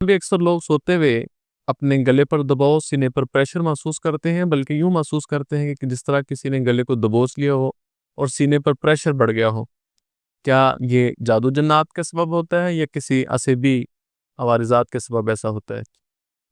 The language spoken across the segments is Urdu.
بھی اکثر لوگ سوتے ہوئے اپنے گلے پر دباؤ، سینے پر پریشر محسوس کرتے ہیں، بلکہ یوں محسوس کرتے ہیں کہ جس طرح کسی نے گلے کو دبوچ لیا ہو اور سینے پر پریشر بڑھ گیا ہو۔ کیا یہ جادو جنات کا سبب ہوتا ہے یا کسی عصبی عوارضات کے سبب ایسا ہوتا ہے؟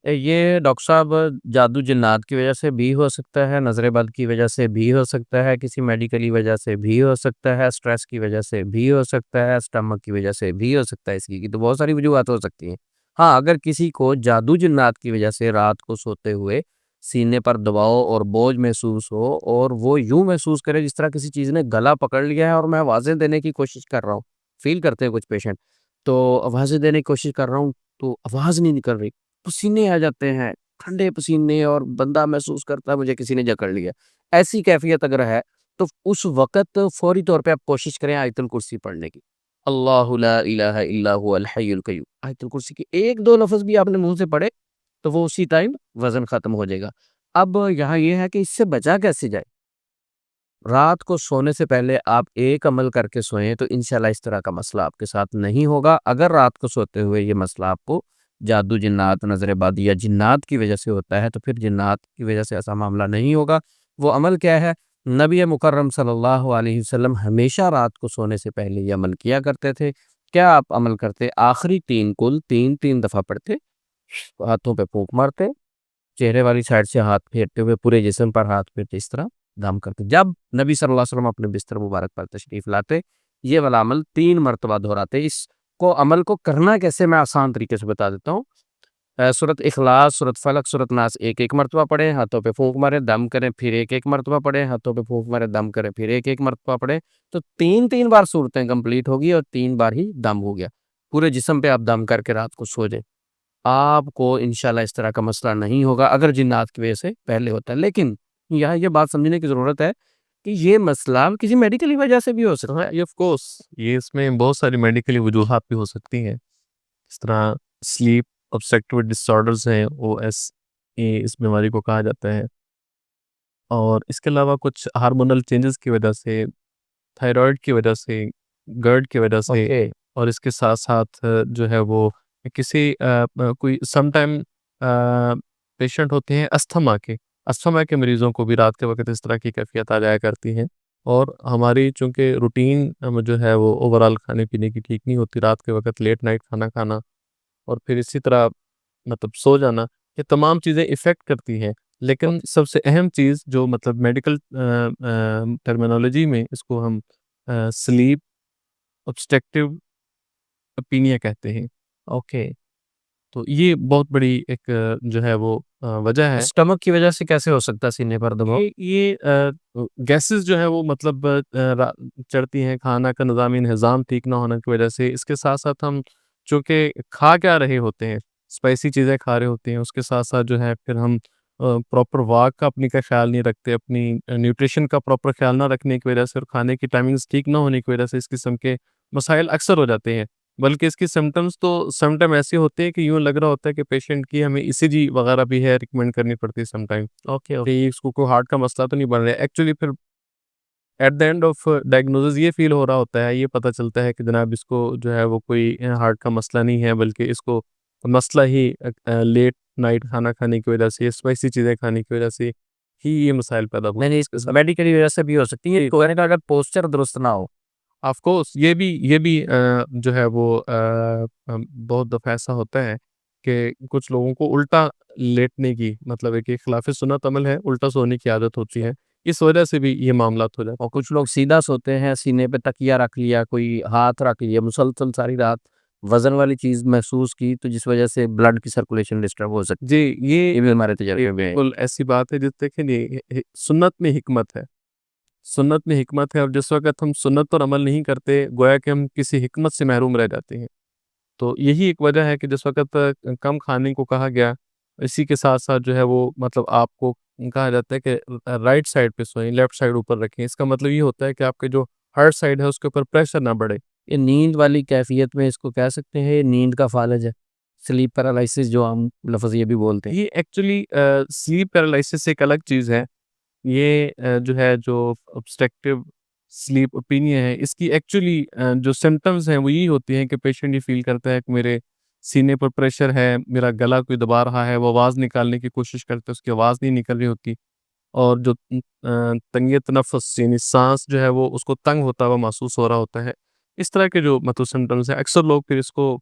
یہ ڈاکٹر صاحب جادو جنات کی وجہ سے بھی ہو سکتا ہے، نظر بد کی وجہ سے بھی ہو سکتا ہے، کسی میڈیکلی وجہ سے بھی ہو سکتا ہے، سٹریس کی وجہ سے بھی ہو سکتا ہے، اسٹمک کی وجہ سے بھی ہو سکتا ہے۔ اس کی تو بہت ساری وجوہات ہو سکتی ہیں۔ ہاں، اگر کسی کو جادو جنات کی وجہ سے رات کو سوتے ہوئے سینے پر دباؤ اور بوجھ محسوس ہو اور وہ یوں محسوس کرے جس طرح کسی چیز نے گلا پکڑ لیا ہے اور میں آوازیں دینے کی کوشش کر رہا ہوں، فیل کرتے ہیں کچھ پیشنٹ، تو آوازیں دینے کی کوشش کر رہا ہوں تو آواز نہیں نکل رہی، پسینے آ جاتے ہیں، ٹھنڈے پسینے، اور بندہ محسوس کرتا ہے مجھے کسی نے جکڑ لیا۔ ایسی کیفیت اگر ہے تو اس وقت فوری طور پہ آپ کوشش کریں آیت الکرسی پڑھنے کی۔ اللہ لا الہ الا هو الحی القیوم، آیت الکرسی کے ایک دو لفظ بھی آپ نے منہ سے پڑھے تو وہ اسی ٹائم وزن ختم ہو جائے گا۔ اب یہاں یہ ہے کہ اس سے بچا کیسے جائے؟ رات کو سونے سے پہلے آپ ایک عمل کر کے سوئیں تو انشاءاللہ اس طرح کا مسئلہ آپ کے ساتھ نہیں ہوگا۔ اگر رات کو سوتے ہوئے یہ مسئلہ آپ کو جادو جنات، نظر بد یا جنات کی وجہ سے ہوتا ہے تو پھر جنات کی وجہ سے ایسا معاملہ نہیں ہوگا۔ وہ عمل کیا ہے؟ نبی مکرم صلی اللہ علیہ وسلم ہمیشہ رات کو سونے سے پہلے یہ عمل کیا کرتے تھے۔ کیا آپ عمل کرتے؟ آخری کل تین دفعہ پڑھتے، ہاتھوں پہ پھونک مارتے، چہرے والی سائڈ سے ہاتھ پھیرتے ہوئے پورے جسم پر ہاتھ پھیرتے، اس طرح دم کرتے۔ جب نبی صلی اللہ علیہ وسلم اپنے بستر مبارک پر تشریف لاتے یہ والا عمل 3 مرتبہ دہراتے۔ اس کو عمل کو کرنا کیسے میں آسان طریقے سے بتا دیتا ہوں۔ سورۃ اخلاص، سورۃ فلق، سورۃ ناس ایک مرتبہ پڑھیں، ہاتھوں پہ پھونک مارے، دم کریں، پھر ایک مرتبہ پڑھیں، ہاتھوں پہ پھونک مارے، دم کریں، پھر ایک مرتبہ پڑھیں، تو 3 بار صورتیں کمپلیٹ ہوگی اور 3 بار ہی دم ہو گیا۔ پورے جسم پہ آپ دم کر کے رات کو سو جائیں، آپ کو انشاءاللہ اس طرح کا مسئلہ نہیں ہوگا اگر جنات کی وجہ سے پہلے ہوتا ہے۔ لیکن یہاں یہ بات سمجھنے کی ضرورت ہے کہ یہ مسئلہ کسی میڈیکلی وجہ سے بھی ہو سکتا ہے۔ ہاں، آف کورس یہ اس میں بہت ساری میڈیکلی وجوہات بھی ہو سکتی ہیں، اس طرح سلیپ obstructive disorders ہیں، او ایس اے اس بیماری کو کہا جاتا ہے، اور اس کے علاوہ کچھ ہارمونل چینجز کی وجہ سے، تھائرائڈ کی وجہ سے، گرڈ کی وجہ سے، اوکے، اور اس کے ساتھ ساتھ جو ہے وہ کسی کوئی سم ٹائم پیشنٹ ہوتے ہیں استھما کے مریضوں کو بھی رات کے وقت اس طرح کی کیفیت آ جایا کرتی ہیں، اور ہماری چونکہ روٹین جو ہے وہ اوورال کھانے پینے کی ٹھیک نہیں ہوتی، رات کے وقت لیٹ نائٹ کھانا کھانا اور پھر اسی طرح مطلب سو جانا، یہ تمام چیزیں ایفیکٹ کرتی ہیں۔ لیکن سب سے اہم چیز جو مطلب میڈیکل ٹرمینالوجی میں اس کو ہم سلیپ obstructive اپینیا کہتے ہیں، اوکے۔ تو یہ بہت بڑی ایک جو ہے وہ وجہ ہے۔ اسٹمک کی وجہ سے کیسے ہو سکتا ہے سینے پر دباؤ؟ یہ گیسز جو ہے وہ مطلب چڑھتی ہیں، کھانا کا نظامی نظام ٹھیک نہ ہونے کی وجہ سے۔ اس کے ساتھ ساتھ ہم چونکہ کھا کیا رہے ہوتے ہیں، اسپائسی چیزیں کھا رہے ہوتے ہیں، اس کے ساتھ ساتھ جو ہے پھر ہم پراپر واک کا اپنی کا خیال نہیں رکھتے، اپنی نیوٹریشن کا پراپر خیال نہ رکھنے کی وجہ سے، اور کھانے کی ٹائمنگز ٹھیک نہ ہونے کی وجہ سے اس قسم کے مسائل اکثر ہو جاتے ہیں۔ بلکہ اس کی سمٹمز تو سم ٹائم ایسے ہوتے ہیں کہ یوں لگ رہا ہوتا ہے کہ پیشنٹ کی ہمیں ای سی جی وغیرہ بھی ہے ریکمینڈ کرنی پڑتی ہے سم ٹائم، اوکے، کہ اس کو کوئی ہارٹ کا مسئلہ تو نہیں بن رہا ہے۔ ایکچولی پھر at the end of diagnoses یہ فیل ہو رہا ہوتا ہے، یہ پتہ چلتا ہے کہ جناب اس کو جو ہے وہ کوئی ہارٹ کا مسئلہ نہیں ہے، بلکہ اس کو مسئلہ ہی لیٹ نائٹ کھانا کھانے کی وجہ سے، اسپائسی چیزیں کھانے کی وجہ سے ہی یہ مسائل پیدا ہوتے نہیں ہیں۔ میڈیکلی وجہ سے بھی ہو سکتی ہے، تو اگر پوسچر درست نہ ہو۔ آف کورس یہ بھی جو ہے وہ بہت دفعہ ایسا ہوتا ہے کہ کچھ لوگوں کو الٹا لیٹنے کی، مطلب ایک خلاف سنت عمل ہے، الٹا سونے کی عادت ہوتی ہے، اس وجہ سے بھی یہ معاملات ہو جاتے اور کچھ لوگ سیدھا سوتے ہیں، سینے پہ تکیہ رکھ لیا، کوئی ہاتھ رکھ لیا، مسلسل ساری رات وزن والی چیز محسوس کی تو جس وجہ سے بلڈ کی سرکولیشن ڈسٹرب ہو سکتی ہیں۔ جی، یہ بھی ہمارے تجربے میں ہے۔ بالکل ایسی بات ہے، جس دیکھیں سنت میں حکمت ہے، سنت میں حکمت ہے، اور جس وقت ہم سنت پر عمل نہیں کرتے گویا کہ ہم کسی حکمت سے محروم رہ جاتے ہیں۔ تو یہی ایک وجہ ہے کہ جس وقت کم کھانے کو کہا گیا، اسی کے ساتھ ساتھ جو ہے وہ مطلب آپ کو کہا جاتا ہے کہ رائٹ سائڈ پہ سوئیں، لیفٹ سائڈ اوپر رکھیں۔ اس کا مطلب یہ ہوتا ہے کہ آپ کے جو ہارٹ سائڈ ہے اس کے اوپر پریشر نہ بڑھے۔ یہ نیند والی کیفیت میں اس کو کہہ سکتے ہیں، یہ نیند کا فالج ہے، سلیپ پیرالائسس جو ہم لفظ یہ بھی بولتے ہیں۔ یہ ایکچولی سلیپ پیرالائسس ایک الگ چیز ہے، یہ جو ہے جو obstructive سلیپ اپینیا ہے، اس کی ایکچولی جو سمٹمز ہیں وہ یہی ہوتی ہیں کہ پیشنٹ یہ فیل کرتا ہے کہ میرے سینے پر پریشر ہے، میرا گلا کوئی دبا رہا ہے، وہ آواز نکالنے کی کوشش کرتے ہیں، اس کی آواز نہیں نکل رہی ہوتی، اور جو تنگی تنفس یعنی سانس جو ہے وہ اس کو تنگ ہوتا ہوا محسوس ہو رہا ہوتا ہے۔ اس طرح کے جو مطلب سمپٹمز ہیں، اکثر لوگ پھر اس کو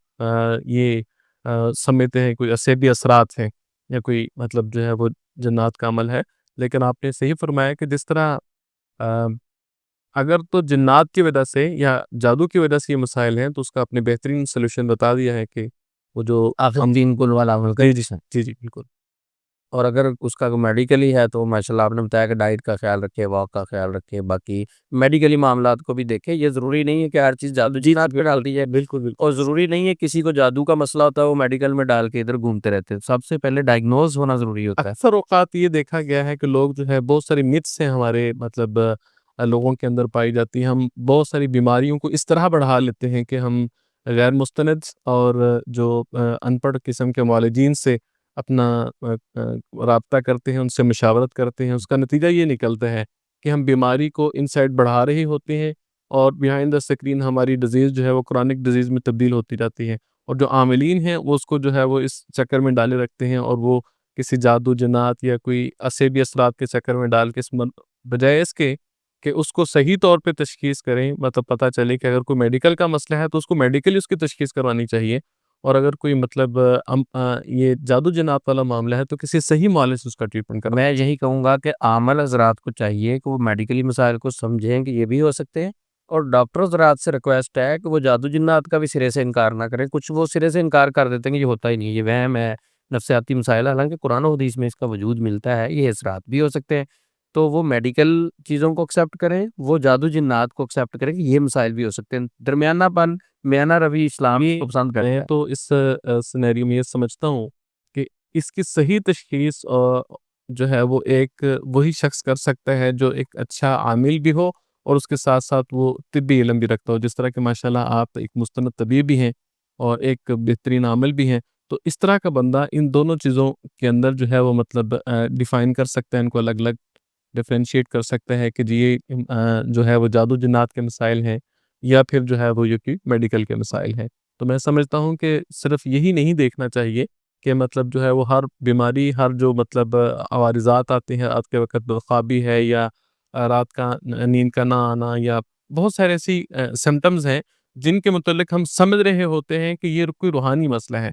یہ سمجھتے ہیں کوئی عصبی اثرات ہیں یا کوئی مطلب جو ہے وہ جنات کا عمل ہے۔ لیکن آپ نے صحیح فرمایا کہ جس طرح آ اگر تو جنات کی وجہ سے یا جادو کی وجہ سے یہ مسائل ہیں، تو اس کا آپ نے بہترین سولوشن بتا دیا ہے کہ وہ جو آخر ہم 3 کل والا عمل جی، کریں جی، جی سر۔ جی، جی، بالکل۔ اور اگر اس کا میڈیکلی ہے تو ماشاء اللہ آپ نے بتایا کہ ڈائٹ کا خیال رکھے، واک کا خیال رکھے، باقی میڈیکلی معاملات کو بھی دیکھے۔ یہ ضروری نہیں ہے کہ ہر چیز جادو جی، جنات جی، پہ بالکل، ڈال دی جائے، بالکل، بالکل۔ اور ضروری نہیں ہے کسی کو جادو کا مسئلہ ہوتا ہے وہ میڈیکل میں ڈال کے ادھر گھومتے رہتے ہیں۔ سب سے پہلے ڈائگنوز ہونا ضروری ہوتا ہے۔ اکثر اوقات یہ دیکھا گیا ہے کہ لوگ جو ہے بہت ساری متس ہیں ہمارے مطلب لوگوں کے اندر پائی جاتی ہیں۔ ہم بہت ساری بیماریوں کو اس طرح بڑھا لیتے ہیں کہ ہم غیر مستند اور جو ان پڑھ قسم کے معالجین سے اپنا رابطہ کرتے ہیں، ان سے مشاورت کرتے ہیں، اس کا نتیجہ یہ نکلتا ہے کہ ہم بیماری کو ان سائڈ بڑھا رہے ہوتے ہیں، اور بیہائنڈ دا اسکرین ہماری ڈیزیز جو ہے وہ کرونک ڈیزیز میں تبدیل ہوتی جاتی ہے، اور جو عاملین ہیں وہ اس کو جو ہے وہ اس چکر میں ڈالے رکھتے ہیں، اور وہ کسی جادو جنات یا کوئی عصبی اثرات کے چکر میں ڈال کے بجائے اس کے کہ اس کو صحیح طور پہ تشخیص کریں، مطلب پتہ چلے کہ اگر کوئی میڈیکل کا مسئلہ ہے تو اس کو میڈیکلی اس کی تشخیص کروانی چاہیے، اور اگر کوئی مطلب یہ جادو جنات والا معاملہ ہے تو کسی صحیح معالج سے اس کا ٹریٹمنٹ میں کروانا یہی چاہیے۔ کہوں گا کہ عامل حضرات کو چاہیے کہ وہ میڈیکلی مسائل کو سمجھیں کہ یہ بھی ہو سکتے ہیں، اور ڈاکٹر حضرات سے ریکویسٹ ہے کہ وہ جادو جنات کا بھی سرے سے انکار نہ کریں۔ کچھ وہ سرے سے انکار کر دیتے ہیں کہ یہ ہوتا ہی نہیں ہے، یہ وہم ہے، نفسیاتی مسائل ہے، حالانکہ قرآن و حدیث میں اس کا وجود ملتا ہے، یہ اثرات بھی ہو سکتے ہیں۔ تو وہ میڈیکل چیزوں کو ایکسیپٹ کریں، وہ جادو جنات کو ایکسیپٹ کریں کہ یہ مسائل بھی ہو سکتے ہیں۔ درمیانہ پن، میانہ روی اسلام یہ کو پسند میں کرتا ہے۔ تو اس سینیریو میں یہ سمجھتا ہوں کہ اس کی صحیح تشخیص جو ہے وہ ایک وہی شخص کر سکتا ہے جو ایک اچھا عامل بھی ہو اور اس کے ساتھ ساتھ وہ طبی علم بھی رکھتا ہو، جس طرح کہ ماشاءاللہ آپ ایک مستند طبیب بھی ہیں اور ایک بہترین عامل بھی ہیں، تو اس طرح کا بندہ ان دونوں چیزوں کے اندر جو ہے وہ مطلب ڈیفائن کر سکتا ہے، ان کو الگ الگ ڈیفرینشیٹ کر سکتا ہے کہ جی یہ جو ہے وہ جادو جنات کے مسائل ہیں یا پھر جو ہے وہ یہ کہ میڈیکل کے مسائل ہیں۔ تو میں سمجھتا ہوں کہ صرف یہی نہیں دیکھنا چاہیے کہ مطلب جو ہے وہ ہر بیماری، ہر جو مطلب عوارضات آتے ہیں رات کے وقت، خوابی ہے یا رات کا نیند کا نہ آنا، یا بہت سارے ایسی سمٹمز ہیں جن کے متعلق ہم سمجھ رہے ہوتے ہیں کہ یہ کوئی روحانی مسئلہ ہے،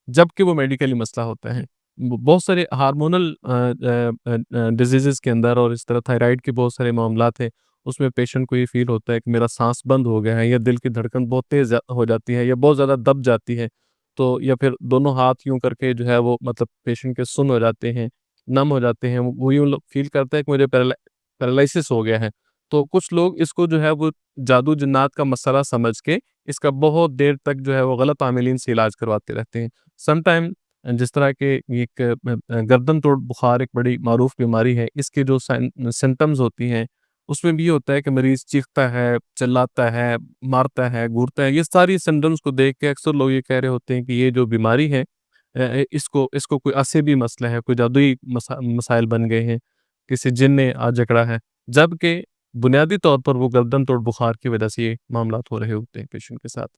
جبکہ وہ میڈیکلی مسئلہ ہوتا ہے۔ بہت سارے ہارمونل ڈیزیزز کے اندر اور اس طرح تھائرائڈ کے بہت سارے معاملات ہیں، اس میں پیشنٹ کو یہ فیل ہوتا ہے کہ میرا سانس بند ہو گیا ہے، یا دل کی دھڑکن بہت تیز ہو جاتی ہے، یا بہت زیادہ دب جاتی ہے، تو یا پھر دونوں ہاتھ یوں کر کے جو ہے وہ مطلب پیشنٹ کے سن ہو جاتے ہیں، نم ہو جاتے ہیں، وہ یوں فیل کرتا ہے کہ مجھے پیرالائسس ہو گیا ہے۔ تو کچھ لوگ اس کو جو ہے وہ جادو جنات کا مسئلہ سمجھ کے اس کا بہت دیر تک جو ہے وہ غلط عاملین سے علاج کرواتے رہتے ہیں۔ سم ٹائم جس طرح کے ایک گردن توڑ بخار ایک بڑی معروف بیماری ہے، اس کے جو سمٹمز ہوتی ہیں اس میں بھی یہ ہوتا ہے کہ مریض چیختا ہے، چلاتا ہے، مارتا ہے، گھورتا ہے۔ یہ ساری سمٹمز کو دیکھ کے اکثر لوگ یہ کہہ رہے ہوتے ہیں کہ یہ جو بیماری ہے اس کو کوئی عصبی مسئلہ ہے، کوئی جادوئی مسائل بن گئے ہیں، کسی جن نے آ جکڑا ہے، جبکہ بنیادی طور پر وہ گردن توڑ بخار کی وجہ سے یہ معاملات ہو رہے ہوتے ہیں پیشنٹ کے ساتھ۔